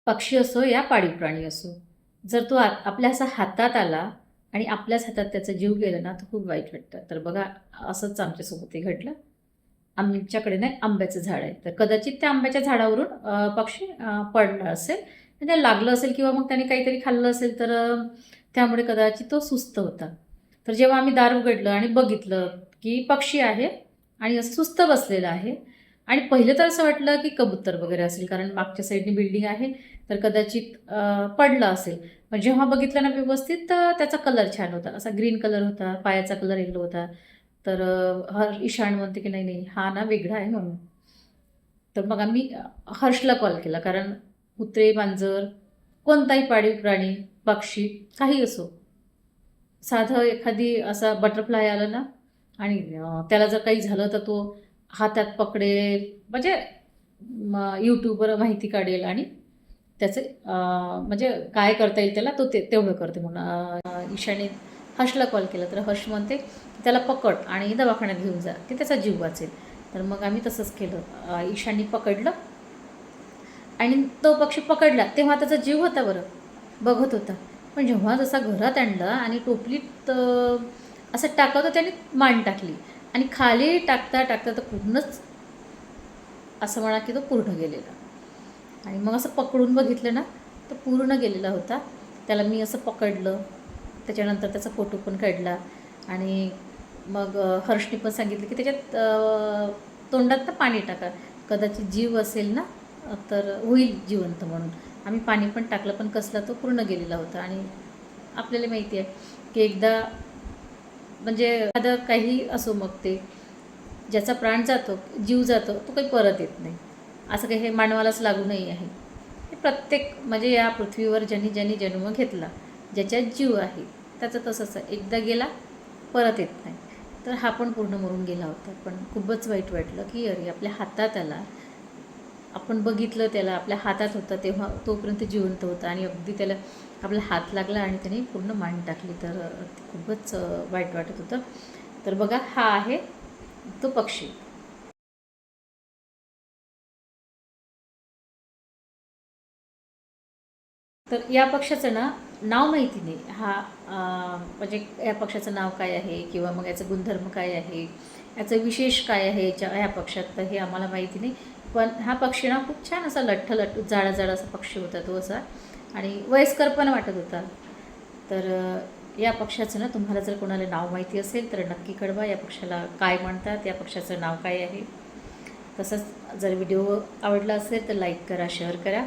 पक्षी असो या पाळीव प्राणी असो, जर तो आपल्या असा हातात आला आणि आपल्याच हातात त्याचा जीव गेला ना, तर खूप वाईट वाटतं. तर बघा, असंच आमच्यासोबत घडलं. आमच्याकडे ना आंब्याचं झाड आहे. तर कदाचित त्या आंब्याच्या झाडावरून पक्षी पडला असेल. आणि त्याला लागलं असेल किंवा मग त्याने काहीतरी खाल्लं असेल, तर त्यामुळे कदाचित तो सुस्त होता. तर जेव्हा आम्ही दार उघडलं आणि बघितलं, की पक्षी आहे आणि असं सुस्त बसलेलं आहे. आणि पहिलं तर असं वाटलं, की कबूतर वगैरे असेल, कारण मागच्या साईडने बिल्डिंग आहे, तर कदाचित पडलं असेल. पण जेव्हा बघितलं ना व्यवस्थित, तर त्याचा कलर छान होता. असा ग्रीन कलर होता, पायाचा कलर येलो होता. तर ईशान म्हणते, की "नाही, नाही, हा ना वेगळा आहे म्हणून." तर मग आम्ही हर्षला कॉल केला. कारण कुत्रे, मांजर, कोणताही पाळीव प्राणी, पक्षी काही असो, साधं एखादी असा बटरफ्लाय आला ना आणि त्याला जर काही झालं, तर तो हातात पकडेल, म्हणजे YouTubeवर माहिती काढेल आणि त्याचे म्हणजे काय करता येईल त्याला, तो तेवढं करते म्हणून. ईशाने हर्षला कॉल केला, तर हर्ष म्हणते, "त्याला पकड आणि दवाखान्यात घेऊन जा, की त्याचा जीव वाचेल." तर मग आम्ही तसंच केलं. ईशाननी पकडलं आणि तो पक्षी पकडला, तेव्हा त्याचा जीव होता बरं, बघत होता. पण जेव्हा जसा घरात आणला आणि टोपलीत असं टाकलं, तर त्याने मान टाकली आणि खाली टाकता टाकता तर पूर्णच, असं म्हणा की तो पूर्ण गेलेला. आणि मग असं पकडून बघितलं ना, तर पूर्ण गेलेला होता. त्याला मी असं पकडलं, त्याच्यानंतर त्याचा फोटो पण काढला. आणि मग हर्षने पण सांगितलं, की त्याच्यात तोंडात ना पाणी टाका, कदाचित जीव असेल ना, तर होईल जिवंत म्हणून. आम्ही पाणी पण टाकलं, पण कसला तो पूर्ण गेलेला होता. आणि आपल्याला माहिती आहे, की एकदा म्हणजे एखादं काही असो, मग ते ज्याचा प्राण जातो, जीव जातो, तो काही परत येत नाही. असं काही हे मानवालाच लागू नाही आहे. हे प्रत्येक म्हणजे या पृथ्वीवर ज्यांनी ज्यांनी जन्म घेतला, ज्याच्यात जीव आहे, त्याचं तसंच आहे. एकदा गेला, परत येत नाही. तर हा पण पूर्ण मरून गेला होता. पण खूपच वाईट वाटलं, की अरे आपल्या हातात आला, आपण बघितलं त्याला, आपल्या हातात होता तेव्हा तोपर्यंत जिवंत होता आणि अगदी त्याला आपला हात लागला आणि त्याने पूर्ण मान टाकली. तर खूपच वाईट वाटत होतं. तर बघा, हा आहे तो पक्षी. तर या पक्षाचं ना नाव माहिती नाही. हा म्हणजे या पक्षाचं नाव काय आहे किंवा मग याचं गुणधर्म काय आहे, याचं विशेष काय आहे ह्या पक्षात, तर हे आम्हाला माहिती नाही. पण हा पक्षी ना खूप छान असा लठ्ठ जाडा जाडा असा पक्षी होता तो असा, आणि वयस्कर पण वाटत होता. तर या पक्षाचं ना तुम्हाला जर कोणाला नाव माहिती असेल तर नक्की कळवा. या पक्षाला काय म्हणतात, या पक्षाचं नाव काय आहे. तसंच जर व्हिडिओ आवडला असेल तर लाईक करा, शेअर करा.